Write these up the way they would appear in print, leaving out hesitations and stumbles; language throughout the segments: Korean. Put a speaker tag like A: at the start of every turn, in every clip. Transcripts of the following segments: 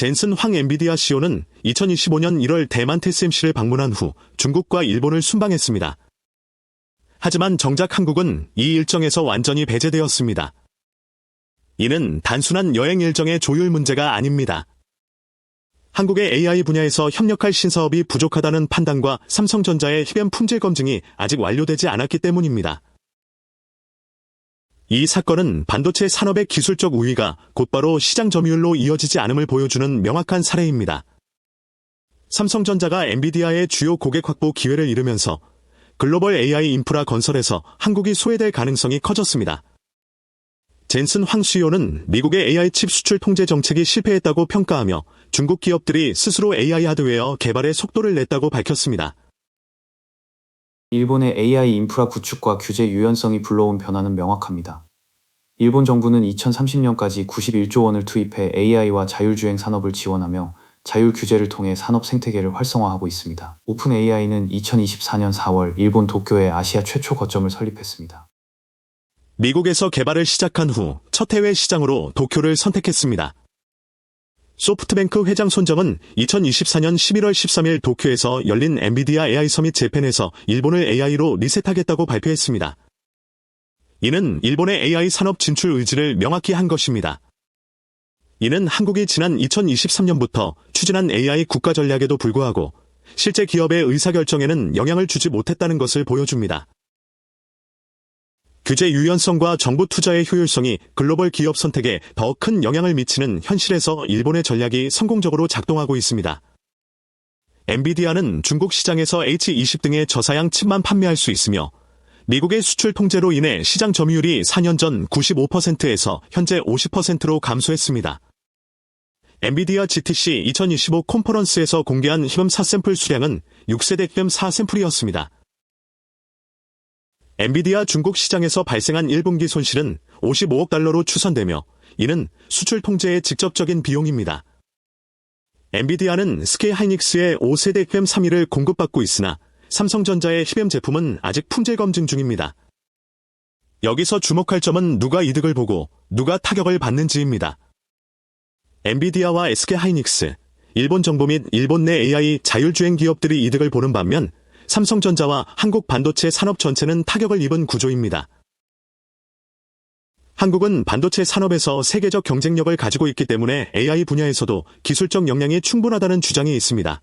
A: 젠슨 황 엔비디아 CEO는 2025년 1월 대만 TSMC를 방문한 후 중국과 일본을 순방했습니다. 하지만 정작 한국은 이 일정에서 완전히 배제되었습니다. 이는 단순한 여행 일정의 조율 문제가 아닙니다. 한국의 AI 분야에서 협력할 신사업이 부족하다는 판단과 삼성전자의 흡연 품질 검증이 아직 완료되지 않았기 때문입니다. 이 사건은 반도체 산업의 기술적 우위가 곧바로 시장 점유율로 이어지지 않음을 보여주는 명확한 사례입니다. 삼성전자가 엔비디아의 주요 고객 확보 기회를 잃으면서 글로벌 AI 인프라 건설에서 한국이 소외될 가능성이 커졌습니다. 젠슨 황 CEO는 미국의 AI 칩 수출 통제 정책이 실패했다고 평가하며 중국 기업들이 스스로 AI 하드웨어 개발에 속도를 냈다고 밝혔습니다.
B: 일본의 AI 인프라 구축과 규제 유연성이 불러온 변화는 명확합니다. 일본 정부는 2030년까지 91조 원을 투입해 AI와 자율주행 산업을 지원하며 자율 규제를 통해 산업 생태계를 활성화하고 있습니다. 오픈 AI는 2024년 4월 일본 도쿄에 아시아 최초 거점을 설립했습니다.
A: 미국에서 개발을 시작한 후 첫 해외 시장으로 도쿄를 선택했습니다. 소프트뱅크 회장 손정은 2024년 11월 13일 도쿄에서 열린 엔비디아 AI 서밋 재팬에서 일본을 AI로 리셋하겠다고 발표했습니다. 이는 일본의 AI 산업 진출 의지를 명확히 한 것입니다. 이는 한국이 지난 2023년부터 추진한 AI 국가 전략에도 불구하고 실제 기업의 의사결정에는 영향을 주지 못했다는 것을 보여줍니다. 규제 유연성과 정부 투자의 효율성이 글로벌 기업 선택에 더 큰 영향을 미치는 현실에서 일본의 전략이 성공적으로 작동하고 있습니다. 엔비디아는 중국 시장에서 H20 등의 저사양 칩만 판매할 수 있으며 미국의 수출 통제로 인해 시장 점유율이 4년 전 95%에서 현재 50%로 감소했습니다. 엔비디아 GTC 2025 컨퍼런스에서 공개한 힙음 4샘플 수량은 6세대 힙음 4샘플이었습니다. 엔비디아 중국 시장에서 발생한 1분기 손실은 55억 달러로 추산되며 이는 수출 통제의 직접적인 비용입니다. 엔비디아는 SK 하이닉스의 5세대 힙음 3를 공급받고 있으나 삼성전자의 힙음 제품은 아직 품질 검증 중입니다. 여기서 주목할 점은 누가 이득을 보고 누가 타격을 받는지입니다. 엔비디아와 SK 하이닉스, 일본 정부 및 일본 내 AI 자율주행 기업들이 이득을 보는 반면 삼성전자와 한국 반도체 산업 전체는 타격을 입은 구조입니다. 한국은 반도체 산업에서 세계적 경쟁력을 가지고 있기 때문에 AI 분야에서도 기술적 역량이 충분하다는 주장이 있습니다.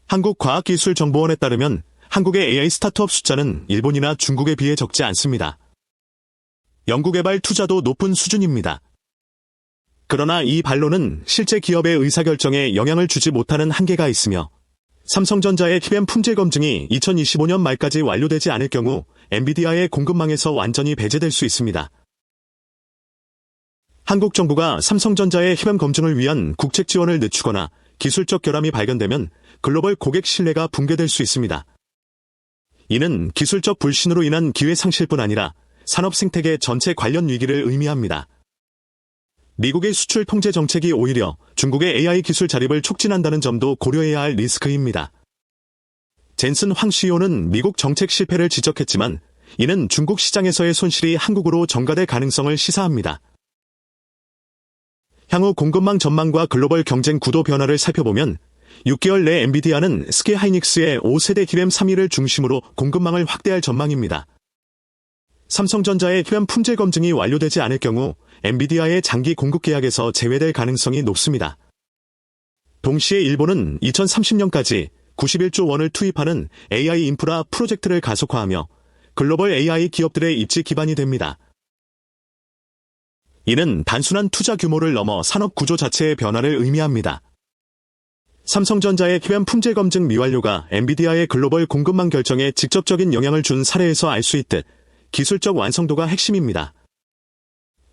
A: 한국과학기술정보원에 따르면 한국의 AI 스타트업 숫자는 일본이나 중국에 비해 적지 않습니다. 연구개발 투자도 높은 수준입니다. 그러나 이 반론은 실제 기업의 의사결정에 영향을 주지 못하는 한계가 있으며 삼성전자의 힙음 품질 검증이 2025년 말까지 완료되지 않을 경우 엔비디아의 공급망에서 완전히 배제될 수 있습니다. 한국 정부가 삼성전자의 힙음 검증을 위한 국책 지원을 늦추거나 기술적 결함이 발견되면 글로벌 고객 신뢰가 붕괴될 수 있습니다. 이는 기술적 불신으로 인한 기회 상실뿐 아니라 산업 생태계 전체 관련 위기를 의미합니다. 미국의 수출 통제 정책이 오히려 중국의 AI 기술 자립을 촉진한다는 점도 고려해야 할 리스크입니다. 젠슨 황 CEO는 미국 정책 실패를 지적했지만 이는 중국 시장에서의 손실이 한국으로 전가될 가능성을 시사합니다. 향후 공급망 전망과 글로벌 경쟁 구도 변화를 살펴보면 6개월 내 엔비디아는 SK 하이닉스의 5세대 힙음 3를 중심으로 공급망을 확대할 전망입니다. 삼성전자의 힙음 품질 검증이 완료되지 않을 경우 엔비디아의 장기 공급 계약에서 제외될 가능성이 높습니다. 동시에 일본은 2030년까지 91조 원을 투입하는 AI 인프라 프로젝트를 가속화하며 글로벌 AI 기업들의 입지 기반이 됩니다. 이는 단순한 투자 규모를 넘어 산업 구조 자체의 변화를 의미합니다. 삼성전자의 힙음 품질 검증 미완료가 엔비디아의 글로벌 공급망 결정에 직접적인 영향을 준 사례에서 알 수 있듯 기술적 완성도가 핵심입니다.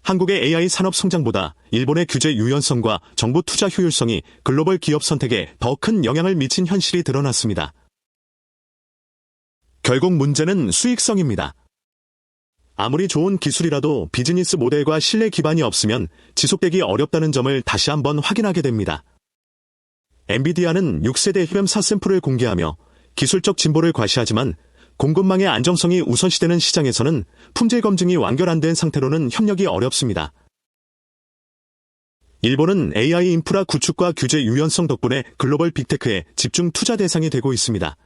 A: 한국의 AI 산업 성장보다 일본의 규제 유연성과 정부 투자 효율성이 글로벌 기업 선택에 더 큰 영향을 미친 현실이 드러났습니다. 결국 문제는 수익성입니다. 아무리 좋은 기술이라도 비즈니스 모델과 신뢰 기반이 없으면 지속되기 어렵다는 점을 다시 한번 확인하게 됩니다. 엔비디아는 6세대 힙음 4샘플을 공개하며 기술적 진보를 과시하지만 공급망의 안정성이 우선시되는 시장에서는 품질 검증이 완결 안 된 상태로는 협력이 어렵습니다. 일본은 AI 인프라 구축과 규제 유연성 덕분에 글로벌 빅테크의 집중 투자 대상이 되고 있습니다.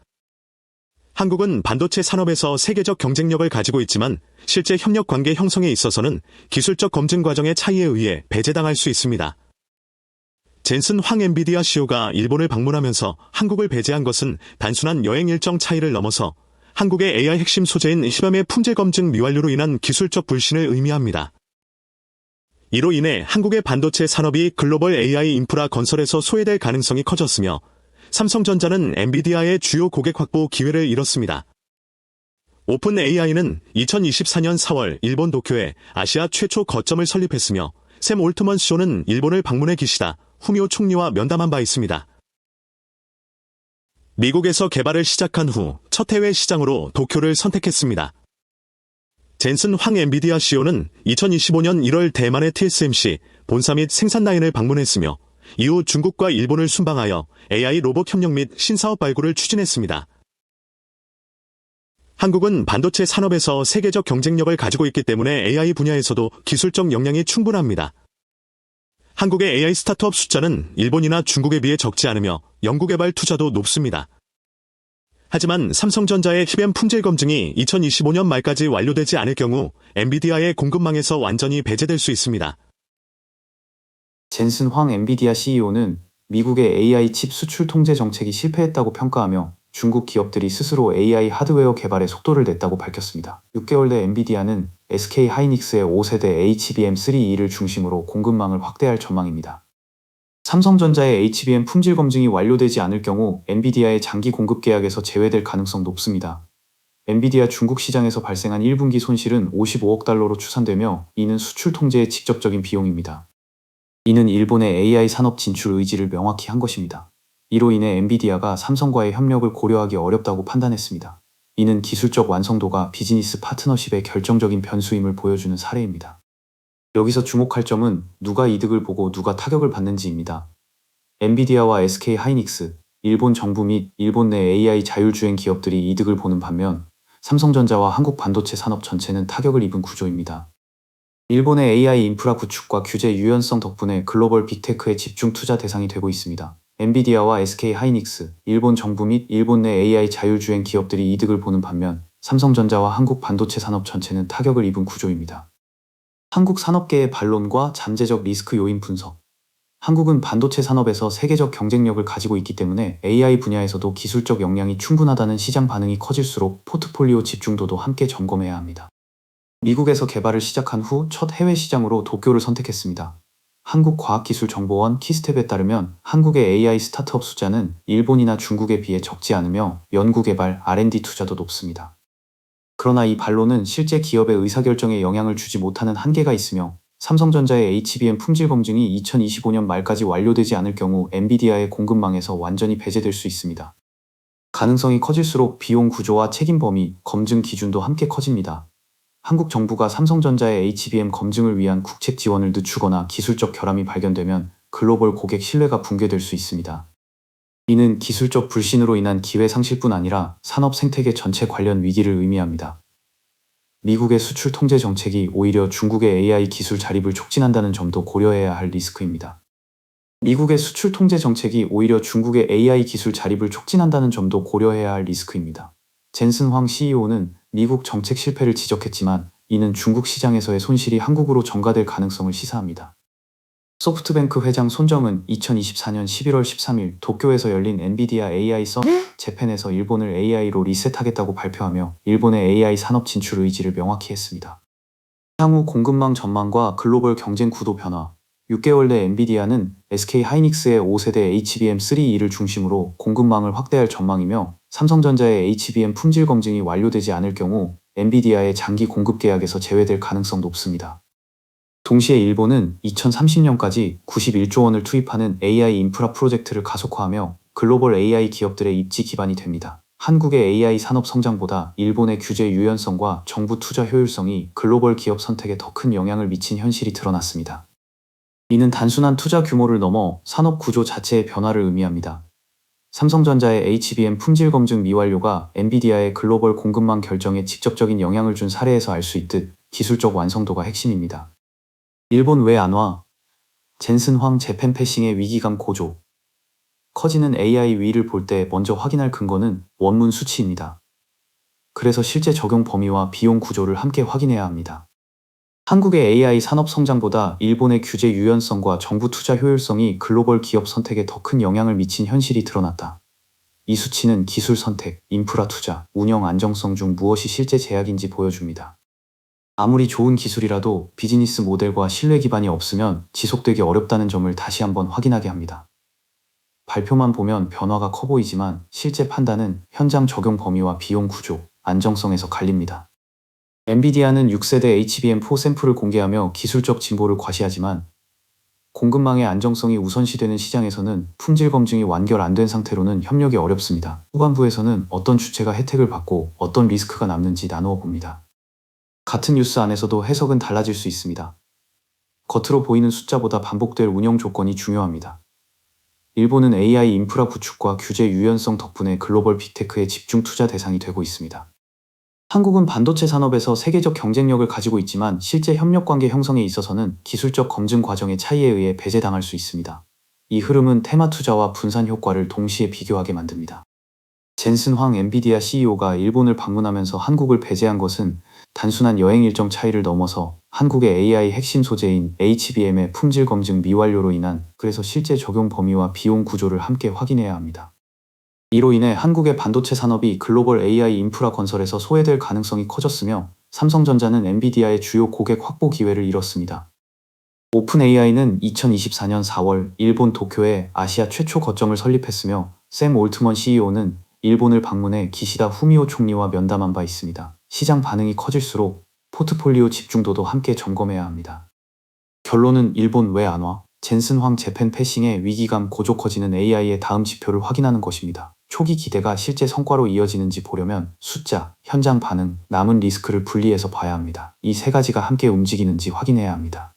A: 한국은 반도체 산업에서 세계적 경쟁력을 가지고 있지만 실제 협력 관계 형성에 있어서는 기술적 검증 과정의 차이에 의해 배제당할 수 있습니다. 젠슨 황 엔비디아 CEO가 일본을 방문하면서 한국을 배제한 것은 단순한 여행 일정 차이를 넘어서 한국의 AI 핵심 소재인 히밤의 품질 검증 미완료로 인한 기술적 불신을 의미합니다. 이로 인해 한국의 반도체 산업이 글로벌 AI 인프라 건설에서 소외될 가능성이 커졌으며 삼성전자는 엔비디아의 주요 고객 확보 기회를 잃었습니다. 오픈 AI는 2024년 4월 일본 도쿄에 아시아 최초 거점을 설립했으며 샘 올트먼 CEO는 일본을 방문해 기시다 후미오 총리와 면담한 바 있습니다. 미국에서 개발을 시작한 후 첫 해외 시장으로 도쿄를 선택했습니다. 젠슨 황 엔비디아 CEO는 2025년 1월 대만의 TSMC 본사 및 생산 라인을 방문했으며 이후 중국과 일본을 순방하여 AI 로봇 협력 및 신사업 발굴을 추진했습니다. 한국은 반도체 산업에서 세계적 경쟁력을 가지고 있기 때문에 AI 분야에서도 기술적 역량이 충분합니다. 한국의 AI 스타트업 숫자는 일본이나 중국에 비해 적지 않으며 연구개발 투자도 높습니다. 하지만 삼성전자의 히뱀 품질 검증이 2025년 말까지 완료되지 않을 경우 엔비디아의 공급망에서 완전히 배제될 수 있습니다.
B: 젠슨 황 엔비디아 CEO는 미국의 AI 칩 수출 통제 정책이 실패했다고 평가하며 중국 기업들이 스스로 AI 하드웨어 개발에 속도를 냈다고 밝혔습니다. 6개월 내 엔비디아는 SK 하이닉스의 5세대 HBM3E를 중심으로 공급망을 확대할 전망입니다. 삼성전자의 HBM 품질 검증이 완료되지 않을 경우 엔비디아의 장기 공급 계약에서 제외될 가능성 높습니다. 엔비디아 중국 시장에서 발생한 1분기 손실은 55억 달러로 추산되며 이는 수출 통제의 직접적인 비용입니다. 이는 일본의 AI 산업 진출 의지를 명확히 한 것입니다. 이로 인해 엔비디아가 삼성과의 협력을 고려하기 어렵다고 판단했습니다. 이는 기술적 완성도가 비즈니스 파트너십의 결정적인 변수임을 보여주는 사례입니다. 여기서 주목할 점은 누가 이득을 보고 누가 타격을 받는지입니다. 엔비디아와 SK 하이닉스, 일본 정부 및 일본 내 AI 자율주행 기업들이 이득을 보는 반면 삼성전자와 한국 반도체 산업 전체는 타격을 입은 구조입니다. 일본의 AI 인프라 구축과 규제 유연성 덕분에 글로벌 빅테크의 집중 투자 대상이 되고 있습니다. 엔비디아와 SK 하이닉스, 일본 정부 및 일본 내 AI 자율주행 기업들이 이득을 보는 반면 삼성전자와 한국 반도체 산업 전체는 타격을 입은 구조입니다. 한국 산업계의 반론과 잠재적 리스크 요인 분석. 한국은 반도체 산업에서 세계적 경쟁력을 가지고 있기 때문에 AI 분야에서도 기술적 역량이 충분하다는 시장 반응이 커질수록 포트폴리오 집중도도 함께 점검해야 합니다. 미국에서 개발을 시작한 후 첫 해외 시장으로 도쿄를 선택했습니다. 한국과학기술정보원 키스텝에 따르면 한국의 AI 스타트업 숫자는 일본이나 중국에 비해 적지 않으며 연구개발, R&D 투자도 높습니다. 그러나 이 반론은 실제 기업의 의사결정에 영향을 주지 못하는 한계가 있으며 삼성전자의 HBM 품질 검증이 2025년 말까지 완료되지 않을 경우 엔비디아의 공급망에서 완전히 배제될 수 있습니다. 가능성이 커질수록 비용 구조와 책임 범위, 검증 기준도 함께 커집니다. 한국 정부가 삼성전자의 HBM 검증을 위한 국책 지원을 늦추거나 기술적 결함이 발견되면 글로벌 고객 신뢰가 붕괴될 수 있습니다. 이는 기술적 불신으로 인한 기회 상실뿐 아니라 산업 생태계 전체 관련 위기를 의미합니다. 미국의 수출 통제 정책이 오히려 중국의 AI 기술 자립을 촉진한다는 점도 고려해야 할 리스크입니다. 미국의 수출 통제 정책이 오히려 중국의 AI 기술 자립을 촉진한다는 점도 고려해야 할 리스크입니다. 젠슨 황 CEO는 미국 정책 실패를 지적했지만 이는 중국 시장에서의 손실이 한국으로 전가될 가능성을 시사합니다. 소프트뱅크 회장 손정은 2024년 11월 13일 도쿄에서 열린 엔비디아 AI 재팬에서 일본을 AI로 리셋하겠다고 발표하며 일본의 AI 산업 진출 의지를 명확히 했습니다. 향후 공급망 전망과 글로벌 경쟁 구도 변화. 6개월 내 엔비디아는 SK 하이닉스의 5세대 HBM3E를 중심으로 공급망을 확대할 전망이며 삼성전자의 HBM 품질 검증이 완료되지 않을 경우 엔비디아의 장기 공급 계약에서 제외될 가능성 높습니다. 동시에 일본은 2030년까지 91조 원을 투입하는 AI 인프라 프로젝트를 가속화하며 글로벌 AI 기업들의 입지 기반이 됩니다. 한국의 AI 산업 성장보다 일본의 규제 유연성과 정부 투자 효율성이 글로벌 기업 선택에 더 큰 영향을 미친 현실이 드러났습니다. 이는 단순한 투자 규모를 넘어 산업 구조 자체의 변화를 의미합니다. 삼성전자의 HBM 품질 검증 미완료가 엔비디아의 글로벌 공급망 결정에 직접적인 영향을 준 사례에서 알 수 있듯 기술적 완성도가 핵심입니다. 일본 왜 안 와? 젠슨 황 재팬 패싱의 위기감 고조. 커지는 AI 위를 볼 때 먼저 확인할 근거는 원문 수치입니다. 그래서 실제 적용 범위와 비용 구조를 함께 확인해야 합니다. 한국의 AI 산업 성장보다 일본의 규제 유연성과 정부 투자 효율성이 글로벌 기업 선택에 더 큰 영향을 미친 현실이 드러났다. 이 수치는 기술 선택, 인프라 투자, 운영 안정성 중 무엇이 실제 제약인지 보여줍니다. 아무리 좋은 기술이라도 비즈니스 모델과 신뢰 기반이 없으면 지속되기 어렵다는 점을 다시 한번 확인하게 합니다. 발표만 보면 변화가 커 보이지만 실제 판단은 현장 적용 범위와 비용 구조, 안정성에서 갈립니다. 엔비디아는 6세대 HBM4 샘플을 공개하며 기술적 진보를 과시하지만 공급망의 안정성이 우선시되는 시장에서는 품질 검증이 완결 안 된 상태로는 협력이 어렵습니다. 후반부에서는 어떤 주체가 혜택을 받고 어떤 리스크가 남는지 나누어 봅니다. 같은 뉴스 안에서도 해석은 달라질 수 있습니다. 겉으로 보이는 숫자보다 반복될 운영 조건이 중요합니다. 일본은 AI 인프라 구축과 규제 유연성 덕분에 글로벌 빅테크의 집중 투자 대상이 되고 있습니다. 한국은 반도체 산업에서 세계적 경쟁력을 가지고 있지만 실제 협력 관계 형성에 있어서는 기술적 검증 과정의 차이에 의해 배제당할 수 있습니다. 이 흐름은 테마 투자와 분산 효과를 동시에 비교하게 만듭니다. 젠슨 황 엔비디아 CEO가 일본을 방문하면서 한국을 배제한 것은 단순한 여행 일정 차이를 넘어서 한국의 AI 핵심 소재인 HBM의 품질 검증 미완료로 인한 그래서 실제 적용 범위와 비용 구조를 함께 확인해야 합니다. 이로 인해 한국의 반도체 산업이 글로벌 AI 인프라 건설에서 소외될 가능성이 커졌으며 삼성전자는 엔비디아의 주요 고객 확보 기회를 잃었습니다. 오픈 AI는 2024년 4월 일본 도쿄에 아시아 최초 거점을 설립했으며 샘 올트먼 CEO는 일본을 방문해 기시다 후미오 총리와 면담한 바 있습니다. 시장 반응이 커질수록 포트폴리오 집중도도 함께 점검해야 합니다. 결론은 일본 왜 안 와? 젠슨 황 재팬 패싱의 위기감 고조 커지는 AI의 다음 지표를 확인하는 것입니다. 초기 기대가 실제 성과로 이어지는지 보려면 숫자, 현장 반응, 남은 리스크를 분리해서 봐야 합니다. 이 세 가지가 함께 움직이는지 확인해야 합니다.